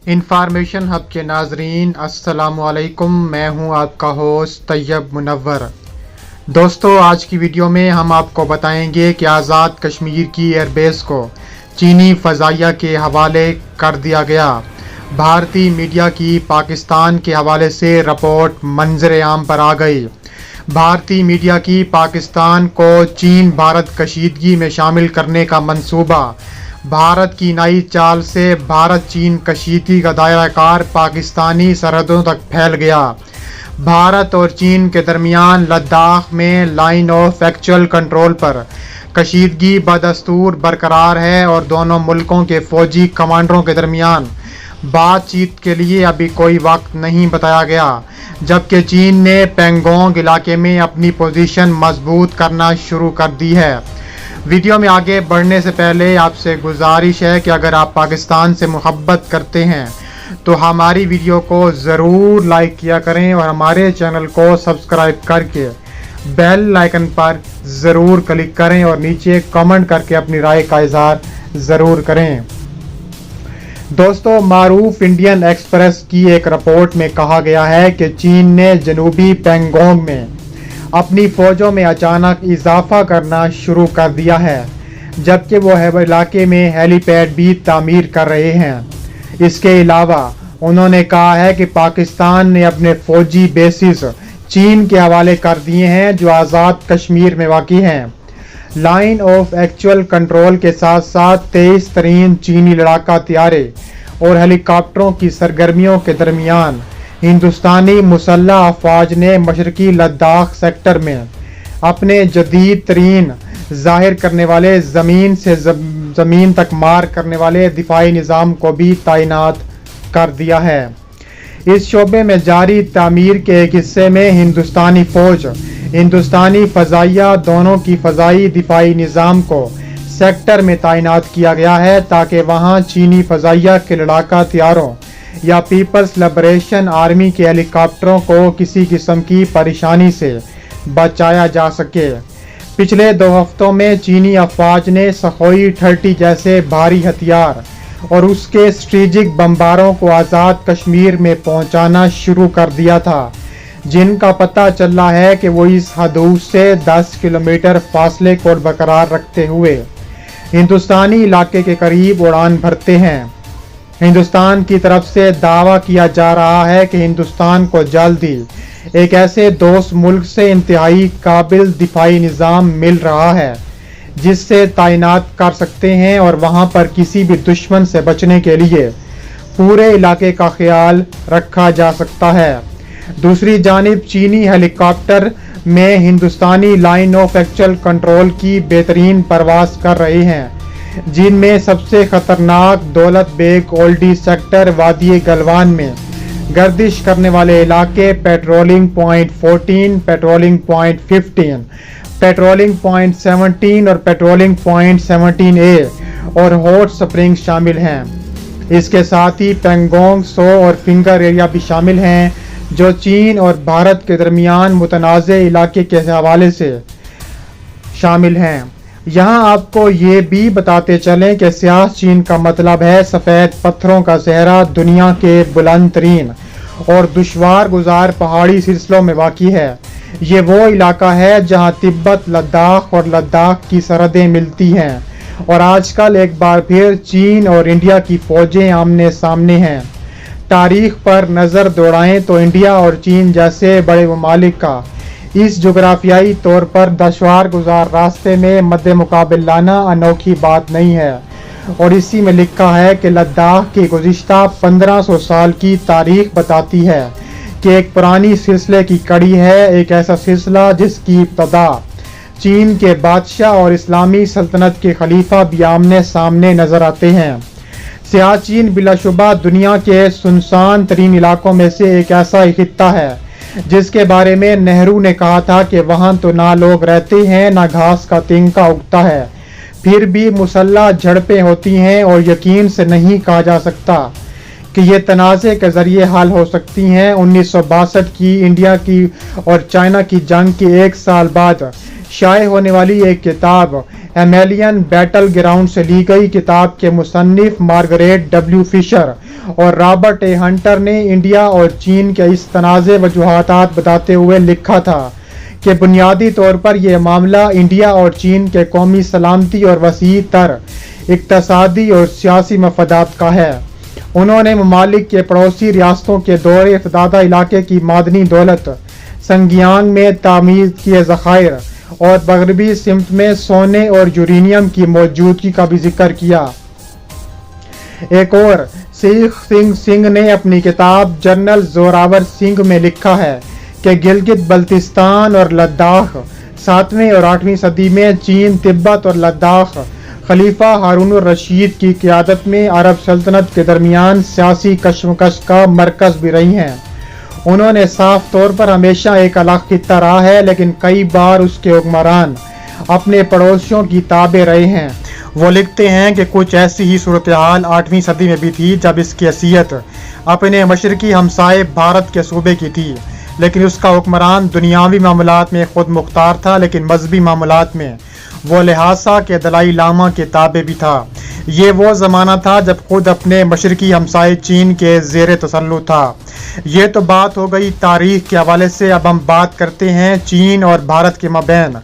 Information hub के नाजरीन अस्सलाम वालेकुम। मैं हूं आपका होस्ट तैयब मुनव्वर। दोस्तों, आज की वीडियो में हम आपको बताएंगे कि आज़ाद कश्मीर की एयरबेस को चीनी फ़ज़ाइया के हवाले कर दिया गया। भारतीय मीडिया की पाकिस्तान के हवाले से रिपोर्ट मंजर आम पर आ गई। भारतीय मीडिया की पाकिस्तान को चीन भारत कशीदगी में शामिल करने का मंसूबा। भारत की नई चाल से भारत चीन कशीदगी का दायरा कार पाकिस्तानी सरहदों तक फैल गया। भारत और चीन के दरमियान लद्दाख में लाइन ऑफ एक्चुअल कंट्रोल पर कशीदगी बदस्तूर बरकरार है और दोनों मुल्कों के फौजी कमांडरों के दरमियान बातचीत के लिए अभी कोई वक्त नहीं बताया गया, जबकि चीन ने पेंगोंग इलाके में अपनी पोजीशन मजबूत करना शुरू कर दी है। वीडियो में आगे बढ़ने से पहले आपसे गुजारिश है कि अगर आप पाकिस्तान से मोहब्बत करते हैं तो हमारी वीडियो को ज़रूर लाइक किया करें और हमारे चैनल को सब्सक्राइब करके बेल आइकन पर ज़रूर क्लिक करें और नीचे कमेंट करके अपनी राय का इजहार ज़रूर करें। दोस्तों, मारूफ इंडियन एक्सप्रेस की एक रिपोर्ट में कहा गया है कि चीन ने जनूबी पेंगोंग में अपनी फ़ौजों में अचानक इजाफा करना शुरू कर दिया है, जबकि वो इलाके में हेलीपैड भी तामीर कर रहे हैं। इसके अलावा उन्होंने कहा है कि पाकिस्तान ने अपने फ़ौजी बेसिस चीन के हवाले कर दिए हैं जो आज़ाद कश्मीर में वाक़ई हैं। लाइन ऑफ एक्चुअल कंट्रोल के साथ साथ 23 तरीन चीनी लड़ाका तैयारे और हेलीकॉप्टरों की सरगर्मियों के दरमियान हिंदुस्तानी मुसल्लह अफवाज ने मशरकी लद्दाख सेक्टर में अपने जदीद तरीन ज़ाहिर करने वाले ज़मीन से ज़मीन तक मार करने वाले दिफाई निज़ाम को भी तैनात कर दिया है। इस शोबे में जारी तामीर के एक हिस्से में हिंदुस्तानी फ़ौज हिंदुस्तानी फ़ज़ाइया दोनों की फ़ज़ाई दिफाई निज़ाम को सेक्टर में तैनात किया गया है ताकि वहां चीनी फ़ज़ाइया के लड़ाका तैयारों या पीपल्स लिबरेशन आर्मी के हेलीकॉप्टरों को किसी किस्म की परेशानी से बचाया जा सके। पिछले 2 हफ्तों में चीनी अफवाज ने सखोई 30 जैसे भारी हथियार और उसके स्ट्रेटेजिक बमबारों को आज़ाद कश्मीर में पहुंचाना शुरू कर दिया था, जिनका पता चल रहा है कि वो इस हदूद से 10 किलोमीटर फासले को बरकरार रखते हुए हिंदुस्तानी इलाके के करीब उड़ान भरते हैं। हिंदुस्तान की तरफ से दावा किया जा रहा है कि हिंदुस्तान को जल्द ही एक ऐसे दोस्त मुल्क से इंतहाई काबिल दिफाई निज़ाम मिल रहा है जिससे तैनात कर सकते हैं और वहां पर किसी भी दुश्मन से बचने के लिए पूरे इलाके का ख्याल रखा जा सकता है। दूसरी जानिब चीनी हेलीकॉप्टर में हिंदुस्तानी लाइन ऑफ एक्चुअल कंट्रोल की बेहतरीन परवास कर रहे हैं, जिनमें सबसे खतरनाक दौलत बेग ओल्डी सेक्टर वादी गलवान में गर्दिश करने वाले इलाके patrolling point 14, patrolling point 15, patrolling point 17 और पेट्रोलिंग पॉइंट 17A और हॉट स्प्रिंग शामिल हैं। इसके साथ ही पेंगोंग, सो और फिंगर एरिया भी शामिल हैं जो चीन और भारत के दरमियान मुतनाज़े इलाके के हवाले से शामिल हैं। यहाँ आपको ये भी बताते चलें कि स्याह चीन का मतलब है सफ़ेद पत्थरों का सहरा दुनिया के बुलंद तरीन और दुश्वार गुजार पहाड़ी सिलसिलों में वाक़ई है। ये वो इलाका है जहाँ तिब्बत, लद्दाख और लद्दाख की सरहदें मिलती हैं और आजकल एक बार फिर चीन और इंडिया की फ़ौजें आमने सामने हैं। तारीख पर नज़र दौड़ाएं तो इंडिया और चीन जैसे बड़े ममालिक का इस जोग्राफियाई तौर पर दुश्वार गुजार रास्ते में मद्दे मुकाबिल लाना अनोखी बात नहीं है और इसी में लिखा है कि लद्दाख की गुज़िश्ता 1500 साल की तारीख बताती है कि एक पुरानी सिलसिले की कड़ी है, एक ऐसा सिलसिला जिसकी इब्तदा चीन के बादशाह और इस्लामी सल्तनत के खलीफा भी आमने सामने नज़र आते हैं। सियाचिन बिलाशुबा दुनिया के सुनसान तरीन इलाकों में से एक ऐसा खित्ता है जिसके बारे में नेहरू ने कहा था कि वहाँ तो ना लोग रहते हैं ना घास का तिनका उगता है, फिर भी मुसल्लह झड़पें होती हैं और यकीन से नहीं कहा जा सकता कि ये तनाज़े के ज़रिए हल हो सकती हैं। 1962 की इंडिया की और चाइना की जंग के 1 साल बाद शाये होने वाली एक किताब एमेलियन बैटल ग्राउंड से ली गई किताब के मुसन्निफ मार्गरेट डब्ल्यू फिशर और रॉबर्ट ए हंटर ने इंडिया और चीन के इस तनाज़े वजूहात बताते हुए लिखा था कि बुनियादी तौर पर यह मामला इंडिया और चीन के कौमी सलामती और वसी तर इक़्तिसादी और सियासी मफादात का है। उन्होंने ममालिक के पड़ोसी रियासतों के दौरे इफ्तादा इलाके की मादनी दौलत, संगियांग में तामीर किए ज़खायर और मगरबी सिमत में सोने और यूरेनियम की मौजूदगी का भी जिक्र किया। एक और सीख सिंह ने अपनी किताब जनरल जोरावर सिंह में लिखा है कि गिलगित बल्तिस्तान और लद्दाख 7वीं और 8वीं सदी में चीन, तिब्बत और लद्दाख खलीफा हारून रशीद की क़यादत में अरब सल्तनत के दरमियान सियासी कशमकश का मरकज़ भी रही हैं। उन्होंने साफ तौर पर हमेशा एक अलग खित्ता रहा है, लेकिन कई बार उसके हुक्मरान अपने पड़ोसियों की ताबे रहे हैं। वो लिखते हैं कि कुछ ऐसी ही सूरत हाल 8वीं सदी में भी थी, जब इसकी हैसियत अपने मशरकी हमसाए भारत के सूबे की थी, लेकिन उसका हुक्मरान दुनियावी मामलात में खुद मुख्तार था, लेकिन मजहबी मामलात में वो लिहाजा के दलाई लामा के ताबे भी था। ये वो ज़माना था जब खुद अपने मशरकी हमसाए चीन के ज़ेर तसल्लुत था। ये तो बात हो गई तारीख़ के हवाले से। अब हम बात करते हैं चीन और भारत के मबैन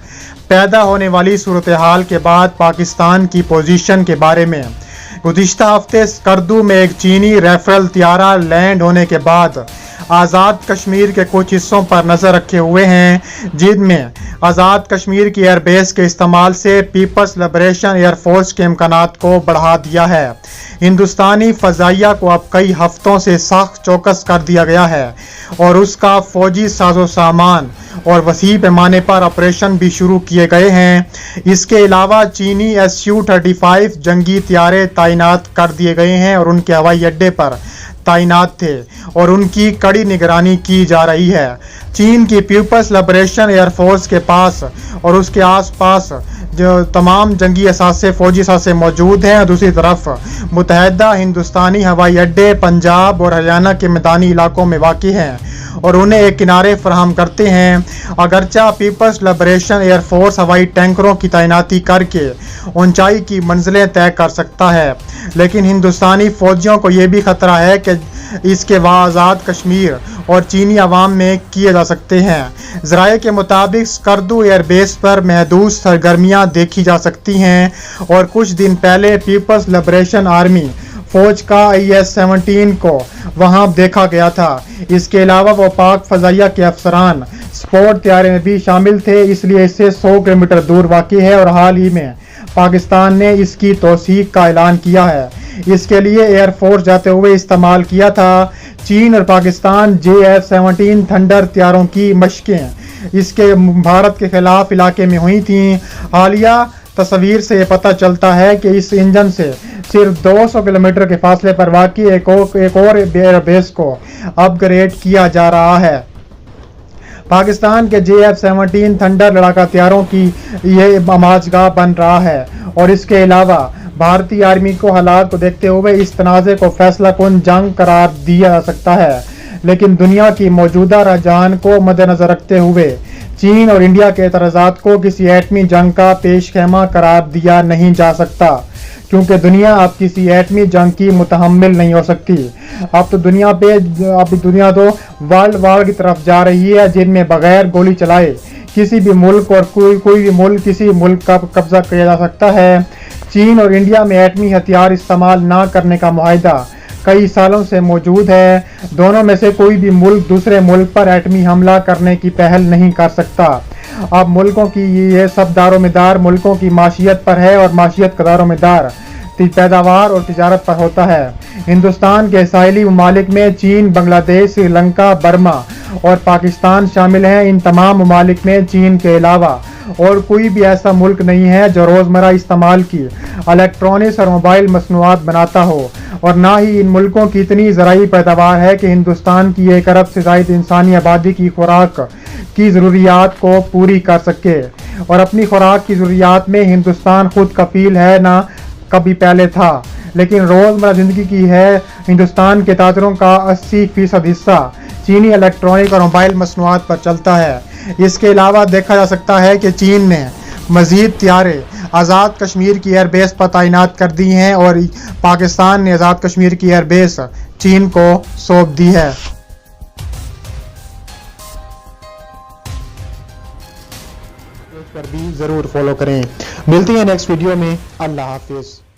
पैदा होने वाली सूरत हाल के बाद पाकिस्तान की पोजीशन के बारे में। गुज़िश्ता हफ्ते स्कर्दू में एक चीनी राइफल तैयारा लैंड होने के बाद आज़ाद कश्मीर के कुछ हिस्सों पर नज़र रखे हुए हैं, जिनमें आज़ाद कश्मीर की एयरबेस के इस्तेमाल से पीपल्स लिबरेशन एयरफोर्स के इम्कानात को बढ़ा दिया है। हिंदुस्तानी फ़ज़ाइया को अब कई हफ्तों से सख्त चौकस कर दिया गया है और उसका फ़ौजी साजो सामान और वसी पैमाने पर ऑपरेशन भी शुरू किए गए हैं। इसके अलावा चीनी Su-35 जंगी तैयारे तैनात कर दिए गए हैं और उनके हवाई अड्डे पर तैनात थे और उनकी कड़ी निगरानी की जा रही है। चीन की पीपल्स लिबरेशन एयरफोर्स के पास और उसके आसपास जो तमाम जंगी असासे फौजी असासे मौजूद हैं। दूसरी तरफ मुतहदा हिंदुस्तानी हवाई अड्डे पंजाब और हरियाणा के मैदानी इलाकों में वाक़ई हैं और उन्हें एक किनारे फराहम करते हैं। अगरचा पीपल्स लिबरेशन एयरफोर्स हवाई टैंकरों की तैनाती करके ऊंचाई की मंजिलें तय कर सकता है, लेकिन हिंदुस्तानी फौजियों को यह भी खतरा है कि इसके आज़ाद कश्मीर और चीनी अवाम में किए जा सकते हैं। ज़राए के मुताबिक स्कर्दू एयरबेस पर महदूद सरगर्मियाँ देखी जा सकती हैं और कुछ दिन पहले पीपल्स लिबरेशन आर्मी फौज का IS-17 को वहां देखा गया था। इसके अलावा वो पाक फ़ज़ाइया के अफसरान स्पोर्ट तैयारे में भी शामिल थे, इसलिए इससे 100 किलोमीटर दूर वाक़ई है और हाल ही में पाकिस्तान ने इसकी तौसीक का ऐलान किया है। इसके लिए एयरफोर्स जाते हुए इस्तेमाल किया था। चीन और पाकिस्तान JF-17 थंडर तैयारों की मशकें इसके भारत के खिलाफ इलाके में हुई थीं। हालिया तस्वीर से पता चलता है कि इस इंजन से सिर्फ 200 किलोमीटर के फासले पर वाक़ई एक और एयरबेस को अपग्रेड किया जा रहा है। पाकिस्तान के JF-17 थंडर लड़ाका तैयारों की यह आमाजगाह बन रहा है और इसके अलावा भारतीय आर्मी को हालात को देखते हुए इस तनाज़े को फैसला कुन जंग करार दिया जा सकता है, लेकिन दुनिया की मौजूदा रुझान को मद्देनज़र रखते हुए चीन और इंडिया के एतराज़ात को किसी एटमी जंग का पेश खेमा करार दिया नहीं जा सकता, क्योंकि दुनिया अब किसी एटमी जंग की मुतहम्मिल नहीं हो सकती। अब दुनिया तो वर्ल्ड वार की तरफ जा रही है, जिनमें बगैर गोली चलाए किसी भी मुल्क और कोई भी मुल्क किसी मुल्क का कब्जा किया जा सकता है। चीन और इंडिया में एटमी हथियार इस्तेमाल ना करने का मुआहिदा कई सालों से मौजूद है। दोनों में से कोई भी मुल्क दूसरे मुल्क पर एटमी हमला करने की पहल नहीं कर सकता। अब मुल्कों की ये सब दारोमदार मुल्कों की माशियत पर है और माशियत का दारोमदार पैदावार और तिजारत पर होता है। हिंदुस्तान के साहिली ममालिक में चीन, बांग्लादेश, श्रीलंका, बर्मा और पाकिस्तान शामिल हैं। इन तमाम ममालिक में चीन के अलावा और कोई भी ऐसा मुल्क नहीं है जो रोज़मर्रा इस्तेमाल की इलेक्ट्रॉनिक्स और मोबाइल मसनूआत बनाता हो, और ना ही इन मुल्कों की इतनी ज़राई पैदावार है कि हिंदुस्तान की 1 अरब से ज़ायद इंसानी आबादी की खुराक की ज़रूरियात को पूरी कर सके। और अपनी खुराक की ज़रूरियात में हिंदुस्तान खुद कफील है, ना कभी पहले था, लेकिन रोज़मर्रा ज़िंदगी की है हिंदुस्तान के ताजरों का 80% हिस्सा चीनी इलेक्ट्रॉनिक और मोबाइल मसनूआत पर चलता है। इसके अलावा देखा जा सकता है कि चीन ने مزید طیارے آزاد کشمیر کی ایئر بیس پر تعینات کر دی ہیں اور پاکستان نے آزاد کشمیر کی ایئر بیس چین کو سونپ دی ہے۔ پر بھی ضرور فالو کریں۔ ملتے ہیں نیکسٹ ویڈیو میں۔ اللہ حافظ۔